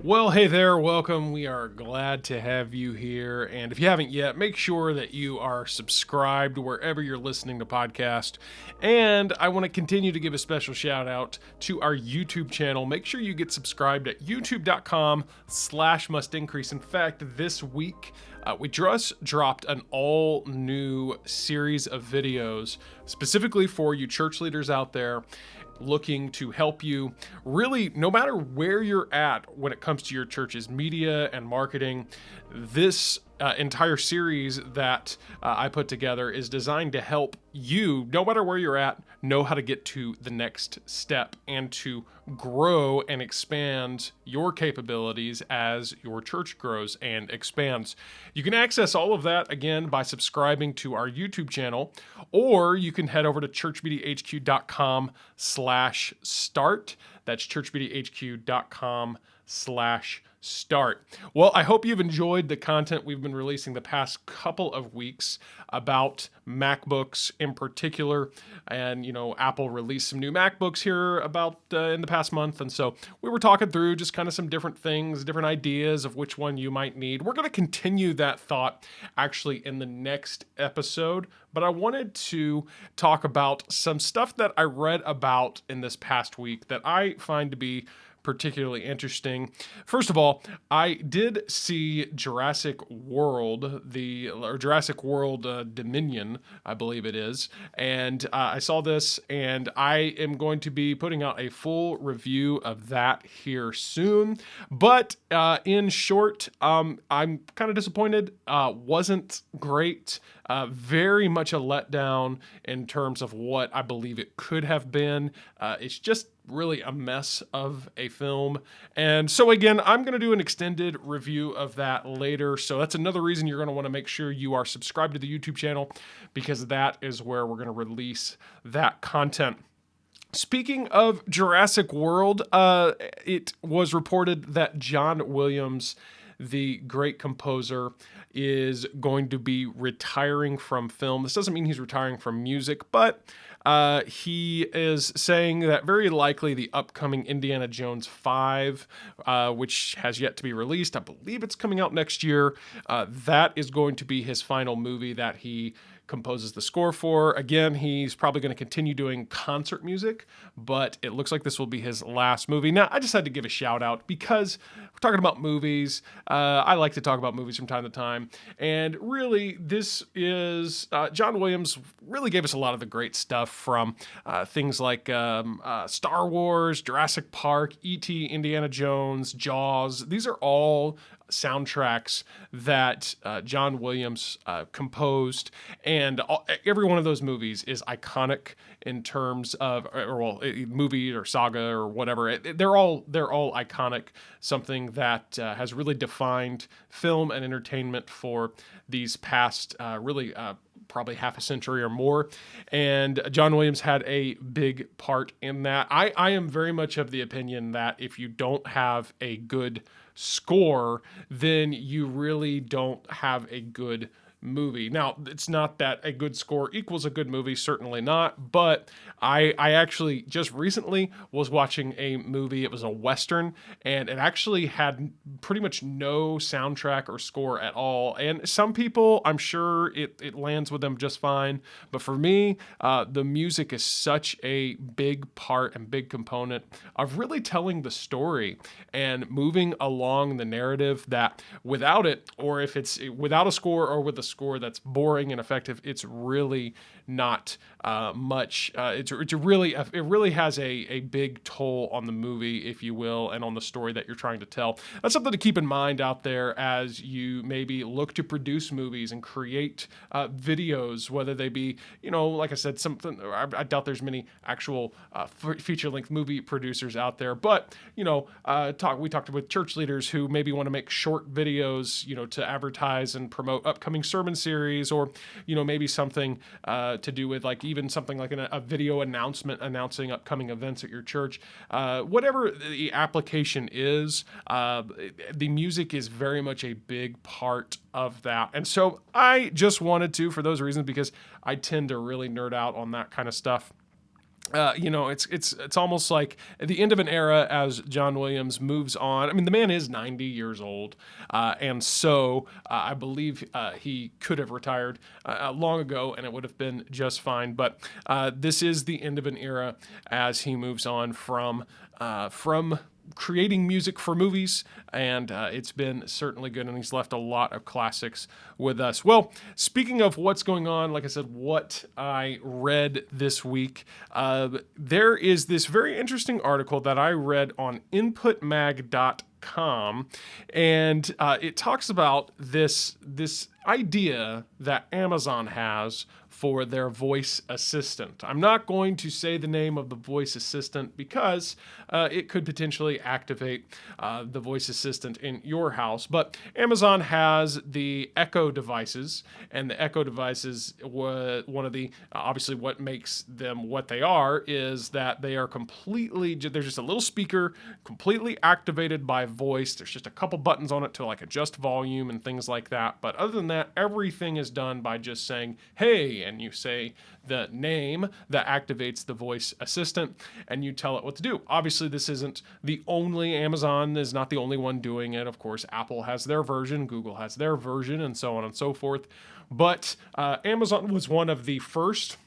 Well, hey there, welcome. We are glad to have you here. And if you haven't yet, make sure that you are subscribed wherever you're listening to podcast. And I want to continue to give a special shout out to our YouTube channel. Make sure you get subscribed at youtube.com/must increase. In fact, this week, we just dropped an all new series of videos specifically for you church leaders out there looking to help you really, no matter where you're at when it comes to your church's media and marketing. This entire series that I put together is designed to help you, no matter where you're at, know how to get to the next step and to grow and expand your capabilities as your church grows and expands. You can access all of that again by subscribing to our YouTube channel, or you can head over to churchmediahq.com/start. That's churchmediahq.com/start. Well, I hope you've enjoyed the content we've been releasing the past couple of weeks about MacBooks in particular. And, Apple released some new MacBooks here about in the past month. And so we were talking through just kind of some different things, different ideas of which one you might need. We're going to continue that thought actually in the next episode. But I wanted to talk about some stuff that I read about in this past week that I find to be particularly interesting. First of all, I did see Jurassic World, Jurassic World Dominion, I believe it is, and I saw this, and I am going to be putting out a full review of that here soon. But in short, I'm kind of disappointed. Wasn't great. Very much a letdown in terms of what I believe it could have been. It's just really a mess of a film. And so again, I'm going to do an extended review of that later. So that's another reason you're going to want to make sure you are subscribed to the YouTube channel, because that is where we're going to release that content. Speaking of Jurassic World, it was reported that John Williams, the great composer, is going to be retiring from film. This doesn't mean he's retiring from music, but he is saying that very likely the upcoming Indiana Jones 5, which has yet to be released, I believe it's coming out next year, that is going to be his final movie that he composes the score for. Again, he's probably going to continue doing concert music, but it looks like this will be his last movie. Now, I just had to give a shout out because we're talking about movies. I like to talk about movies from time to time. And really, this is John Williams really gave us a lot of the great stuff from things like Star Wars, Jurassic Park, E.T., Indiana Jones, Jaws. These are all soundtracks that John Williams composed, and every one of those movies is iconic in terms of, movie or saga or whatever. They're all iconic. Something that has really defined film and entertainment for these past probably half a century or more. And John Williams had a big part in that. I am very much of the opinion that if you don't have a good score, then you really don't have a good movie. Now, it's not that a good score equals a good movie, certainly not, but I actually just recently was watching a movie. It was a Western, and it actually had pretty much no soundtrack or score at all. And some people, I'm sure it lands with them just fine, but for me, the music is such a big part and big component of really telling the story and moving along the narrative, that without it, or if it's without a score or with a score that's boring and effective, it's really not much. It really has a big toll on the movie, if you will, and on the story that you're trying to tell. That's something to keep in mind out there as you maybe look to produce movies and create videos, whether they be, like I said, something. I doubt there's many actual feature-length movie producers out there, but we talked with church leaders who maybe want to make short videos, to advertise and promote upcoming sermon series, or maybe something to do with like even something like a video announcement announcing upcoming events at your church. Whatever the application is, the music is very much a big part of that. And so I just wanted to, for those reasons, because I tend to really nerd out on that kind of stuff, it's almost like at the end of an era as John Williams moves on. I mean, the man is 90 years old, and so I believe he could have retired long ago, and it would have been just fine. But this is the end of an era as he moves on from creating music for movies, and it's been certainly good, and he's left a lot of classics with us. Well, speaking of what's going on, like I said, what I read this week, there is this very interesting article that I read on inputmag.com, and it talks about this idea that Amazon has for their voice assistant. I'm not going to say the name of the voice assistant because it could potentially activate the voice assistant in your house. But Amazon has the Echo devices, and the Echo devices were one of the, obviously what makes them what they are is that they are completely, there's just a little speaker completely activated by voice. There's just a couple buttons on it to like adjust volume and things like that. But other than that, everything is done by just saying, hey, and you say the name that activates the voice assistant and you tell it what to do. Obviously, this isn't the only, Amazon is not the only one doing it. Of course, Apple has their version, Google has their version, and so on and so forth. But Amazon was one of the first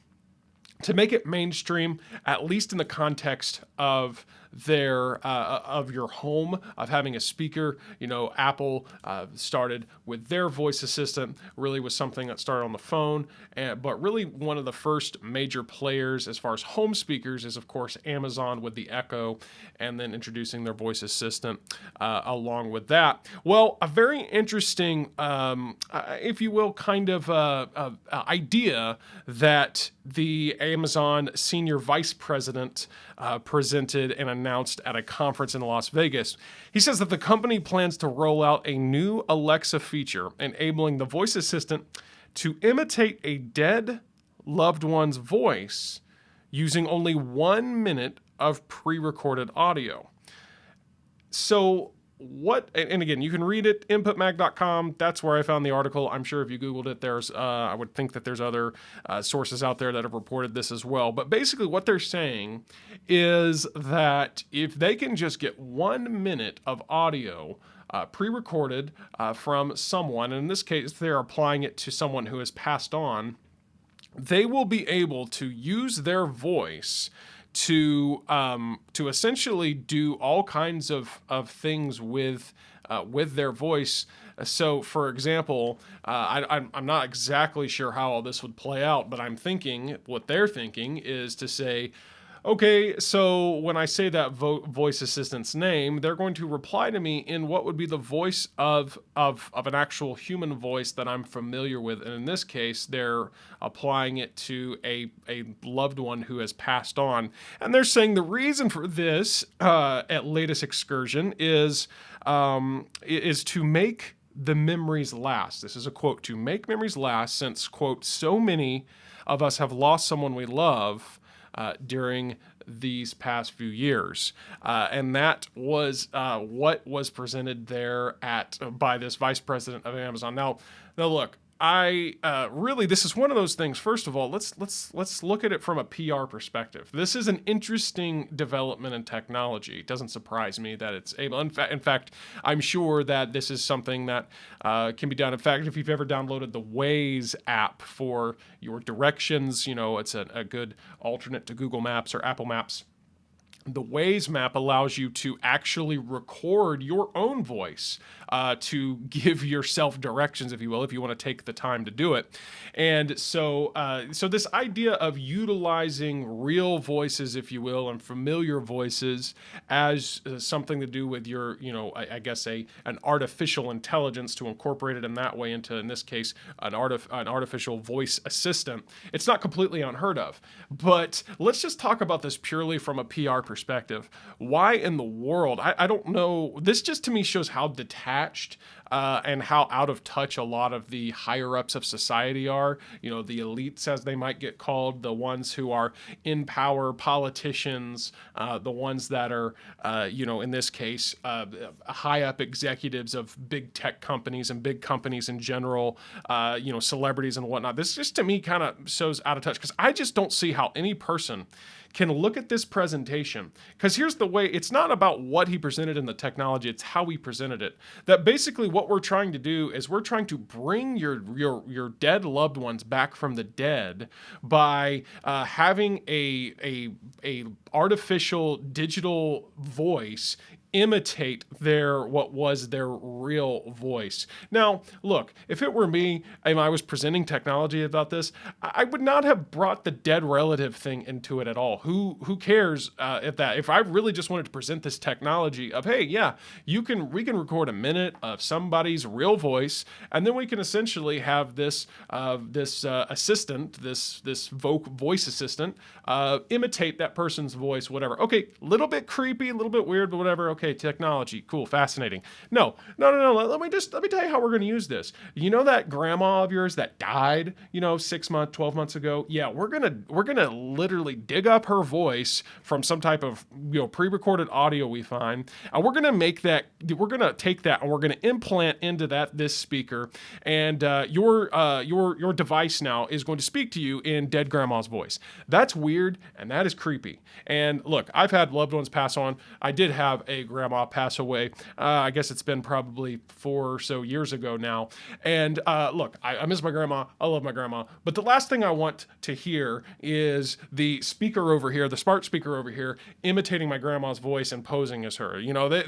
to make it mainstream, at least in the context of their of your home, of having a speaker. You know, Apple started with their voice assistant, really was something that started on the phone, but really one of the first major players as far as home speakers is, of course, Amazon with the Echo, and then introducing their voice assistant along with that. Well, a very interesting, if you will, kind of idea that the Amazon senior vice president presented and announced at a conference in Las Vegas. He says that the company plans to roll out a new Alexa feature enabling the voice assistant to imitate a dead loved one's voice using only 1 minute of pre-recorded audio. So what, and again, you can read it, inputmag.com. That's where I found the article. I'm sure if you Googled it, there's, I would think that there's other sources out there that have reported this as well. But basically what they're saying is that if they can just get 1 minute of audio pre-recorded from someone, and in this case, they're applying it to someone who has passed on, they will be able to use their voice to essentially do all kinds of things with their voice. So, for example, I'm not exactly sure how all this would play out, but I'm thinking what they're thinking is to say, okay, so when I say that voice assistant's name, they're going to reply to me in what would be the voice of an actual human voice that I'm familiar with. And in this case, they're applying it to a loved one who has passed on. And they're saying the reason for this at Latest Excursion is to make the memories last. This is a quote, to make memories last since, quote, so many of us have lost someone we love during these past few years. And that was what was presented there by this vice president of Amazon. Now look, I really, this is one of those things. First of all, let's look at it from a PR perspective. This is an interesting development in technology. It doesn't surprise me that it's able. In fact, I'm sure that this is something that can be done. In fact, if you've ever downloaded the Waze app for your directions, you know it's a good alternate to Google Maps or Apple Maps. The Waze map allows you to actually record your own voice to give yourself directions, if you will, if you want to take the time to do it. And so this idea of utilizing real voices, if you will, and familiar voices as something to do with your, you know, I guess an artificial intelligence, to incorporate it in that way into, in this case, an artificial voice assistant. It's not completely unheard of. But let's just talk about this purely from a PR perspective. Why in the world? I don't know. This just to me shows how detached and how out of touch a lot of the higher ups of society are. The elites, as they might get called, the ones who are in power, politicians, the ones that are, in this case, high up executives of big tech companies and big companies in general, celebrities and whatnot. This just to me kind of shows out of touch because I just don't see how any person can look at this presentation, because here's the way, it's not about what he presented in the technology, it's how he presented it. That basically what we're trying to do is we're trying to bring your dead loved ones back from the dead by having a artificial digital voice imitate what was their real voice. Now, look, if it were me and I was presenting technology about this, I would not have brought the dead relative thing into it at all. Who cares if I really just wanted to present this technology of, hey, yeah, we can record a minute of somebody's real voice, and then we can essentially have this assistant, this voice assistant, imitate that person's voice, whatever. Okay, little bit creepy, a little bit weird, but whatever. Okay, technology, cool, fascinating. No. Let me tell you how we're going to use this. You know that grandma of yours that died, 6 months, 12 months ago? Yeah, we're gonna literally dig up her voice from some type of pre-recorded audio we find, and we're gonna take that and we're gonna implant into this speaker, and your device now is going to speak to you in dead grandma's voice. That's weird and that is creepy. And look, I've had loved ones pass on. I did have a grandma pass away. I guess it's been probably 4 or so years ago now. And look, I miss my grandma. I love my grandma. But the last thing I want to hear is the speaker over here, the smart speaker over here, imitating my grandma's voice and posing as her.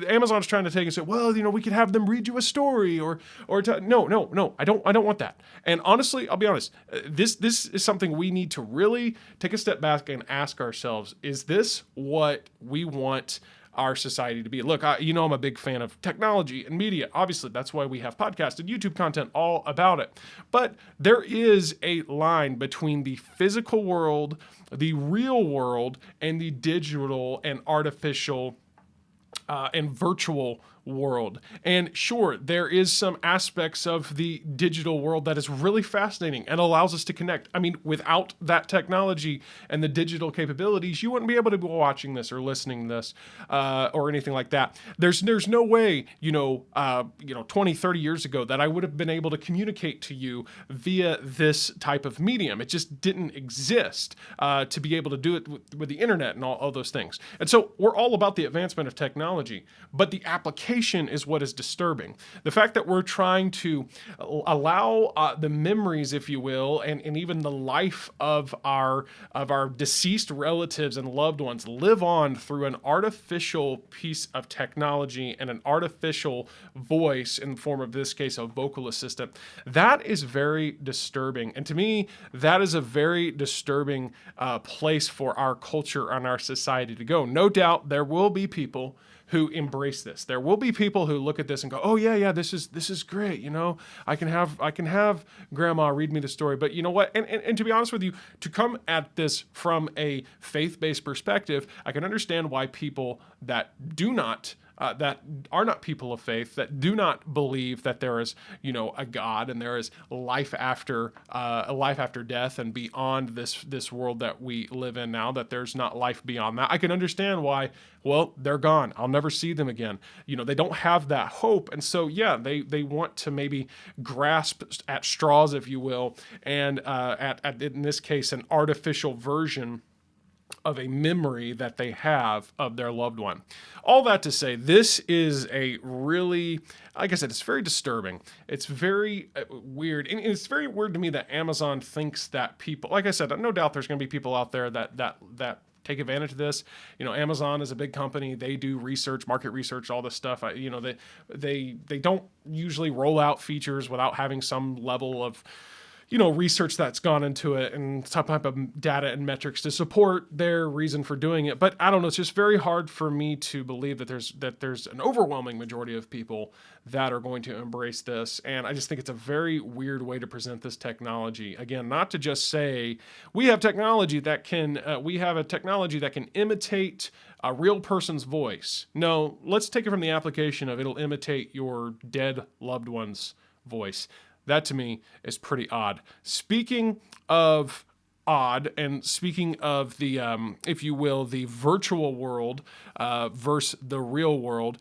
Amazon's trying to take and say, well, we could have them read you a story no, I don't want that. And honestly, I'll be honest, this is something we need to really take a step back and ask ourselves, is this what we want our society to be? Look, I'm a big fan of technology and media. Obviously, that's why we have podcasts and YouTube content all about it. But there is a line between the physical world, the real world, and the digital and artificial and virtual world. And sure, there is some aspects of the digital world that is really fascinating and allows us to connect. I mean, without that technology and the digital capabilities, you wouldn't be able to be watching this or listening to this or anything like that. There's no way, 20, 30 years ago that I would have been able to communicate to you via this type of medium. It just didn't exist to be able to do it with the internet and all those things. And so we're all about the advancement of technology, but the application is what is disturbing. The fact that we're trying to allow the memories, if you will, and even the life of our deceased relatives and loved ones live on through an artificial piece of technology and an artificial voice in the form of, this case, a vocal assistant. That is very disturbing. And to me, that is a very disturbing place for our culture and our society to go. No doubt there will be people who embrace this. There will be people who look at this and go, "Oh yeah, this is great. I can have grandma read me the story." But you know what? And to be honest with you, to come at this from a faith-based perspective, I can understand why people that that are not people of faith, that do not believe that there is, a God and there is life after death and beyond this world that we live in now, that there's not life beyond that. I can understand why, well, they're gone. I'll never see them again. They don't have that hope. And so, yeah, they want to maybe grasp at straws, if you will, and at in this case, an artificial version of a memory that they have of their loved one. All that to say, this is a really, like I said, it's very disturbing. It's very weird. And it's very weird to me that Amazon thinks that people, like I said, no doubt there's going to be people out there that take advantage of this. Amazon is a big company. They do research, market research, all this stuff. They don't usually roll out features without having some level of research that's gone into it and some type of data and metrics to support their reason for doing it. But I don't know, it's just very hard for me to believe that there's an overwhelming majority of people that are going to embrace this. And I just think it's a very weird way to present this technology. Again, not to just say we have technology that can we have a technology that can imitate a real person's voice. No, let's take it from the application of it'll imitate your dead loved one's voice. That to me is pretty odd. Speaking of odd, and speaking of the, if you will, the virtual world versus the real world,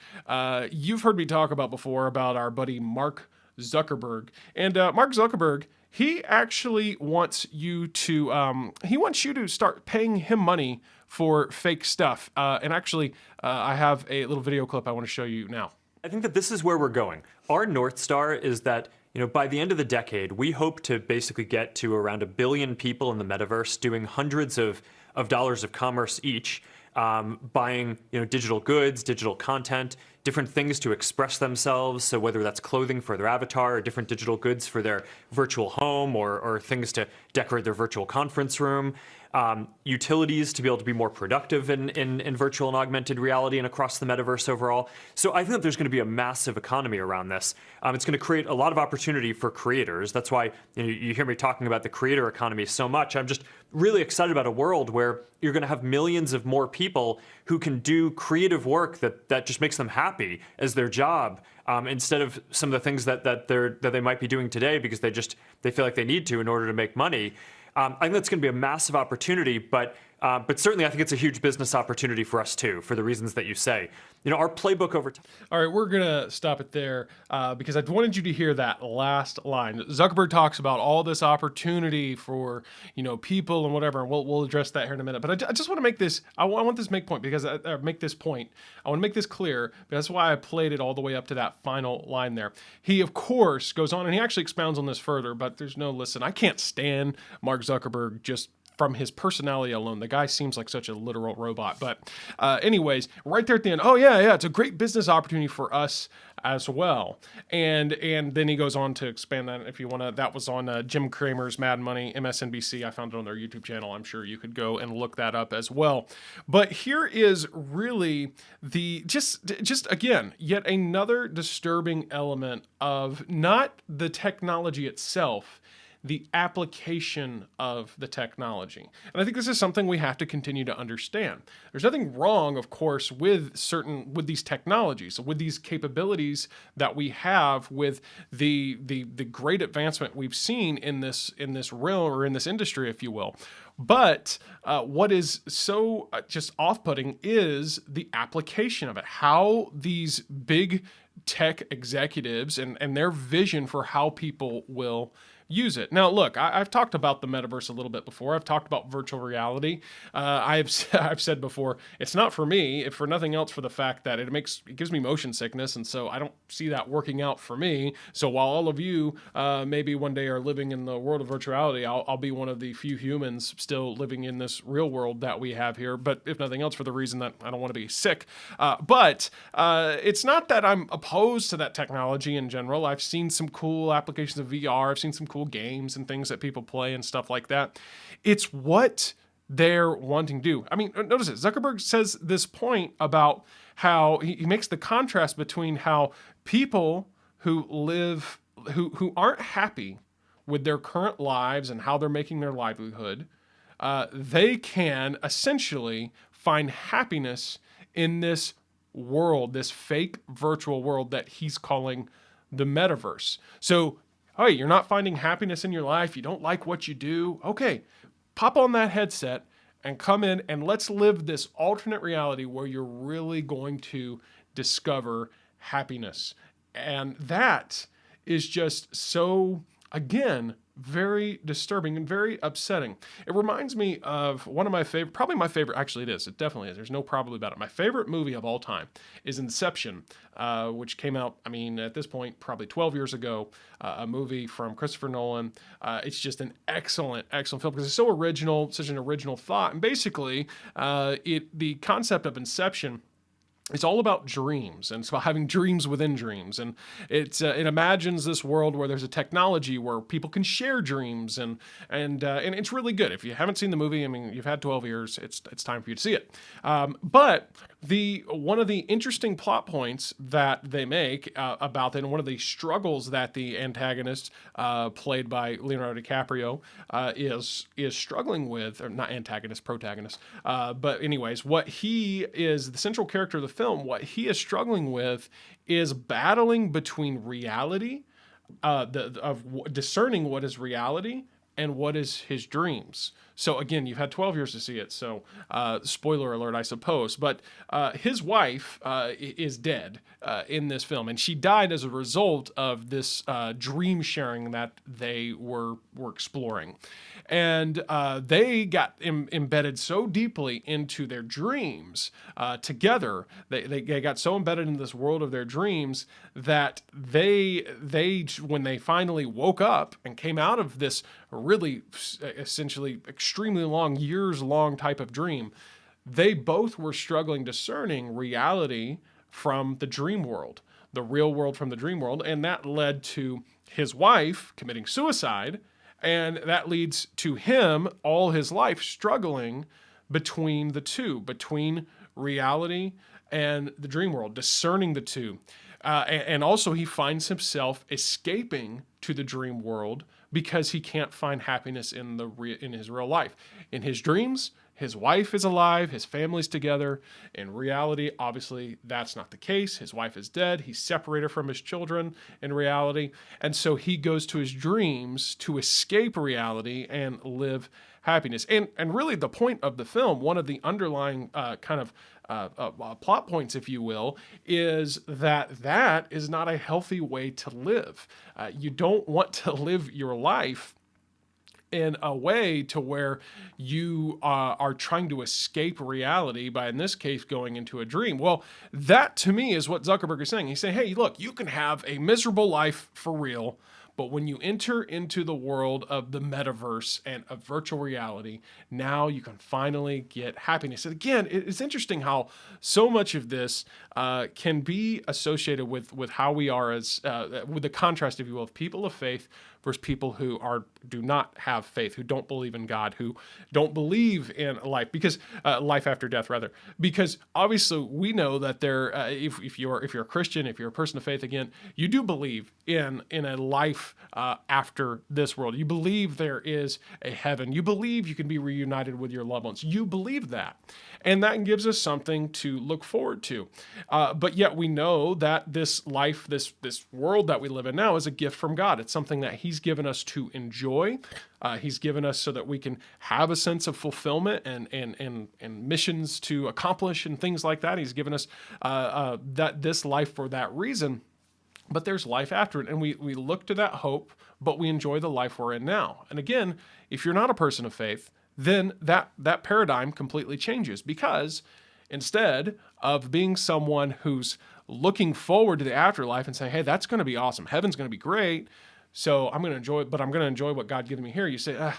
you've heard me talk about before about our buddy Mark Zuckerberg. And Mark Zuckerberg, he actually wants you to start paying him money for fake stuff. And actually, I have a little video clip I want to show you now. I think that this is where we're going. Our North Star is that, by the end of the decade, we hope to basically get to around 1 billion people in the metaverse doing hundreds of dollars of commerce each, buying digital goods, digital content, different things to express themselves. So whether that's clothing for their avatar or different digital goods for their virtual home or things to decorate their virtual conference room. Utilities to be able to be more productive in virtual and augmented reality and across the metaverse overall. So I think that there's going to be a massive economy around this. It's going to create a lot of opportunity for creators. That's why you hear me talking about the creator economy so much. I'm just really excited about a world where you're going to have millions of more people who can do creative work that just makes them happy as their job, instead of some of the things that they might be doing today because they feel like they need to in order to make money. I think that's going to be a massive opportunity, but certainly I think it's a huge business opportunity for us too, for the reasons that you say. Our playbook over time. All right, we're going to stop it there because I wanted you to hear that last line. Zuckerberg talks about all this opportunity for, people and whatever, and we'll address that here in a minute. But I just want to make this, I want this make point because make this point. I want to make this clear. That's why I played it all the way up to that final line there. He, of course, goes on and he actually expounds on this further, but there's no, listen, I can't stand Mark Zuckerberg just from his personality alone. The guy seems like such a literal robot. But anyways, right there at the end, oh yeah, it's a great business opportunity for us as well. And then he goes on to expand that if you want to. That was on Jim Cramer's Mad Money, MSNBC. I found it on their YouTube channel. I'm sure you could go and look that up as well. But here is really the just again, yet another disturbing element of not the technology itself, the application of the technology. And I think this is something we have to continue to understand. There's nothing wrong, of course, with these technologies, with these capabilities that we have, with the great advancement we've seen in this realm or in this industry, if you will. But what is so just off-putting is the application of it, how these big tech executives and their vision for how people will use it. Now, look, I've talked about the metaverse a little bit before. I've talked about virtual reality. I've said before, it's not for me, if for nothing else, for the fact that it gives me motion sickness, and so I don't see that working out for me. So while all of you maybe one day are living in the world of virtuality, I'll be one of the few humans still living in this real world that we have here. But if nothing else, for the reason that I don't want to be sick. But it's not that I'm opposed to that technology in general. I've seen some cool applications of VR. I've seen some cool games and things that people play and stuff like that. It's what they're wanting to do. I mean, notice it. Zuckerberg says this point about how he makes the contrast between how people who aren't happy with their current lives and how they're making their livelihood, they can essentially find happiness in this world, this fake virtual world that he's calling the metaverse. So, hey, you're not finding happiness in your life, you don't like what you do, okay, pop on that headset and come in and let's live this alternate reality where you're really going to discover happiness. And that is just so, again, very disturbing and very upsetting. It reminds me of one of my favorite, probably my favorite, actually it is, it definitely is, there's no probably about it. My favorite movie of all time is Inception, which came out, I mean, at this point, probably 12 years ago, a movie from Christopher Nolan. It's just an excellent, excellent film because it's so original, such an original thought. And basically, the concept of Inception it's all about dreams, and it's about having dreams within dreams, and it imagines this world where there's a technology where people can share dreams, and it's really good. If you haven't seen the movie, I mean, you've had 12 years, it's time for you to see it. But the one of the interesting plot points that they make about that, and one of the struggles that the antagonist, played by Leonardo DiCaprio, is struggling with, or not antagonist, protagonist, but anyways, what he is, the central character of the film, what he is struggling with is battling between reality, discerning what is reality and what is his dreams. So again, you've had 12 years to see it, so spoiler alert, I suppose. But his wife is dead in this film, and she died as a result of this dream sharing that they were exploring. And they got embedded so deeply into their dreams together. They got so embedded in this world of their dreams that they when they finally woke up and came out of this really essentially extremely long, years long type of dream, they both were struggling discerning reality from the dream world, the real world from the dream world. And that led to his wife committing suicide. And that leads to him all his life struggling between the two, between reality and the dream world, discerning the two. And also he finds himself escaping to the dream world because he can't find happiness in his real life. In his dreams, his wife is alive, his family's together. In reality, obviously, that's not the case. His wife is dead. He's separated from his children in reality. And so he goes to his dreams to escape reality and live happiness. And really the point of the film, one of the underlying plot points, if you will, is that is not a healthy way to live. You don't want to live your life in a way to where you are trying to escape reality by, in this case, going into a dream. Well, that to me is what Zuckerberg is saying. He's saying, hey, look, you can have a miserable life for real, but when you enter into the world of the metaverse and of virtual reality, now you can finally get happiness. And again, it's interesting how so much of this can be associated with how we are as, with the contrast, if you will, of people of faith versus people who do not have faith, who don't believe in God, who don't believe in life, because life after death, rather. Because obviously we know that if you're a Christian, if you're a person of faith, again, you do believe in a life after this world. You believe there is a heaven. You believe you can be reunited with your loved ones. You believe that. And that gives us something to look forward to. But yet we know that this life, this world that we live in now is a gift from God. It's something that He's given us to enjoy. He's given us so that we can have a sense of fulfillment and missions to accomplish and things like that. He's given us this life for that reason. But there's life after it, and we look to that hope, but we enjoy the life we're in now. And again, if you're not a person of faith, then that paradigm completely changes, because instead of being someone who's looking forward to the afterlife and saying, hey, that's going to be awesome, heaven's going to be great, so I'm going to enjoy it, but I'm going to enjoy what God gives me here. You say,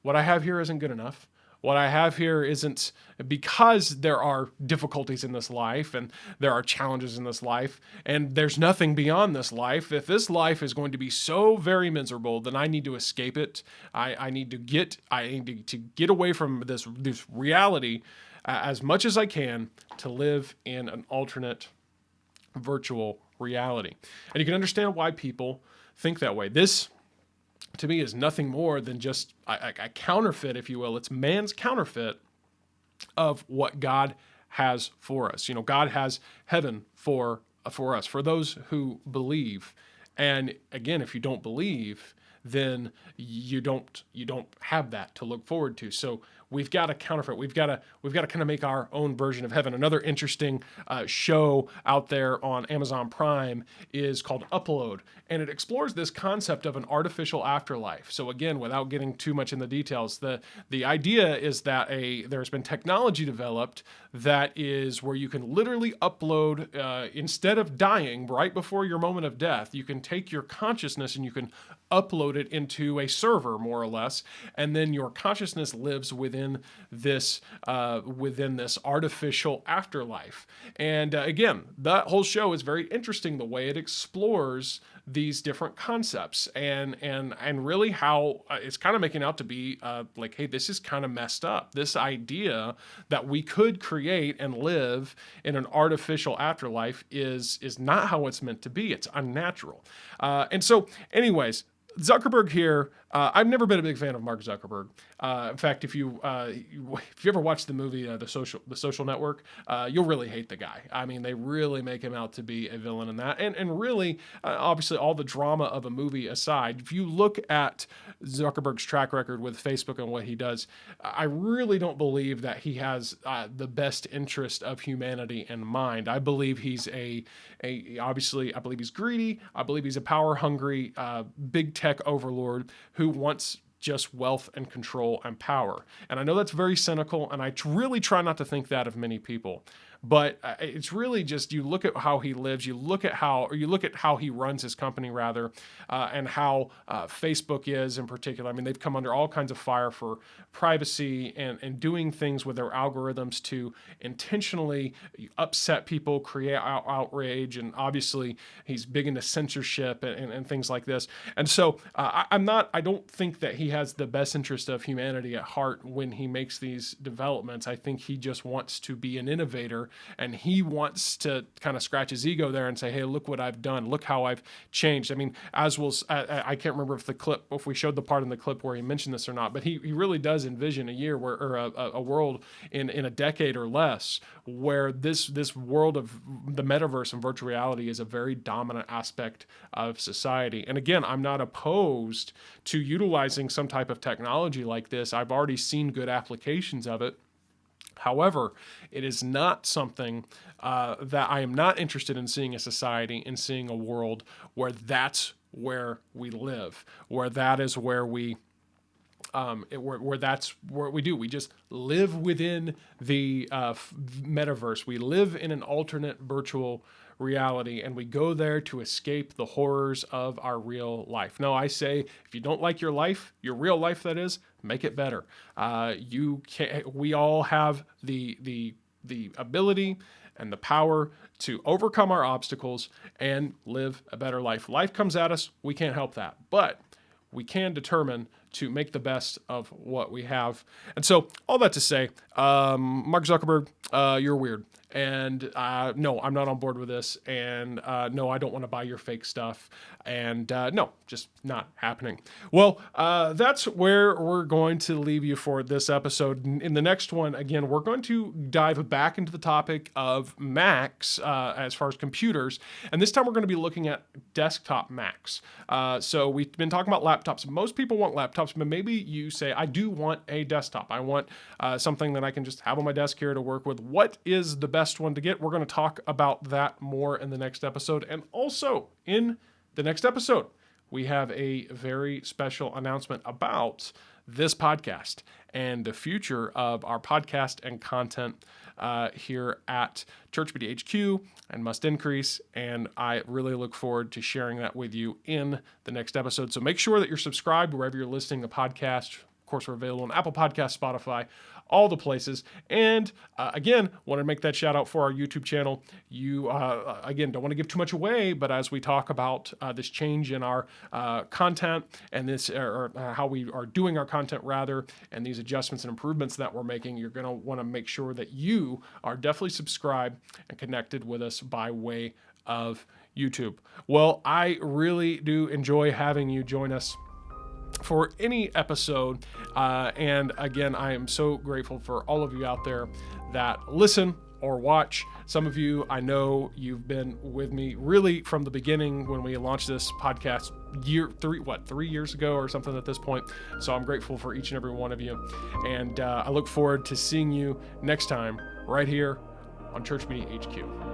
what I have here isn't good enough. What I have here isn't, because there are difficulties in this life and there are challenges in this life and there's nothing beyond this life. If this life is going to be so very miserable, then I need to escape it. I need to get away from this reality as much as I can to live in an alternate virtual reality. And you can understand why people think that way. This, to me, is nothing more than just a counterfeit, if you will. It's man's counterfeit of what God has for us. You know, God has heaven for us, for those who believe. And again, if you don't believe, then you don't have that to look forward to. So we've got to counterfeit. We've got to kind of make our own version of heaven. Another interesting show out there on Amazon Prime is called Upload, and it explores this concept of an artificial afterlife. So again, without getting too much in the details, the idea is that there's been technology developed that is where you can literally upload, instead of dying right before your moment of death, you can take your consciousness and you can upload it into a server, more or less, and then your consciousness lives within this artificial afterlife. And again, that whole show is very interesting, the way it explores these different concepts and really how it's kind of making out to be like, hey, this is kind of messed up. This idea that we could create and live in an artificial afterlife is not how it's meant to be. It's unnatural. And so anyways, Zuckerberg here, I've never been a big fan of Mark Zuckerberg. In fact, if you ever watched the movie The Social Network, you'll really hate the guy. I mean, they really make him out to be a villain in that. And really, obviously, all the drama of a movie aside, if you look at Zuckerberg's track record with Facebook and what he does, I really don't believe that he has the best interest of humanity in mind. I believe he's obviously, I believe he's greedy. I believe he's a power-hungry, big tech overlord who wants just wealth and control and power. And I know that's very cynical, and I really try not to think that of many people. But it's really just, you look at how he lives, you look at how he runs his company rather, and how Facebook is in particular. I mean, they've come under all kinds of fire for privacy and doing things with their algorithms to intentionally upset people, create outrage, and obviously he's big into censorship and things like this. And so I don't think that he has the best interest of humanity at heart when he makes these developments. I think he just wants to be an innovator, and he wants to kind of scratch his ego there and say, hey, look what I've done. Look how I've changed. I mean, I can't remember if we showed the part in the clip where he mentioned this or not, but he really does envision a year where, or a world in a decade or less where this world of the metaverse and virtual reality is a very dominant aspect of society. And again, I'm not opposed to utilizing some type of technology like this. I've already seen good applications of it. However, it is not something that I am not interested in seeing a society and seeing a world where that's where we live, where that is where we, where that's what we do. We just live within the metaverse. We live in an alternate virtual reality, and we go there to escape the horrors of our real life. No, I say, if you don't like your life, your real life that is, make it better. We all have the ability and the power to overcome our obstacles and live a better life. Life comes at us, we can't help that, but we can determine to make the best of what we have. And so all that to say, Mark Zuckerberg, you're weird. And no, I'm not on board with this. And no, I don't want to buy your fake stuff. And no, just not happening. Well, that's where we're going to leave you for this episode. In the next one, again, we're going to dive back into the topic of Macs as far as computers. And this time we're going to be looking at desktop Macs. So we've been talking about laptops. Most people want laptops, but maybe you say, I do want a desktop. I want something that I can just have on my desk here to work with. What is the best one to get? We're going to talk about that more in the next episode. And also in the next episode, we have a very special announcement about this podcast and the future of our podcast and content here at Church Media HQ and Must Increase. And I really look forward to sharing that with you in the next episode. So make sure that you're subscribed wherever you're listening to the podcast. Of course, we're available on Apple Podcasts, Spotify, all the places. And again, want to make that shout out for our YouTube channel. You, again, don't want to give too much away, but as we talk about this change in our content and this, or how we are doing our content rather, and these adjustments and improvements that we're making, you're going to want to make sure that you are definitely subscribed and connected with us by way of YouTube. Well, I really do enjoy having you join us for any episode. And again, I am so grateful for all of you out there that listen or watch. Some of you, I know you've been with me really from the beginning when we launched this podcast 3 years ago or something at this point. So I'm grateful for each and every one of you. And I look forward to seeing you next time right here on Church Media HQ.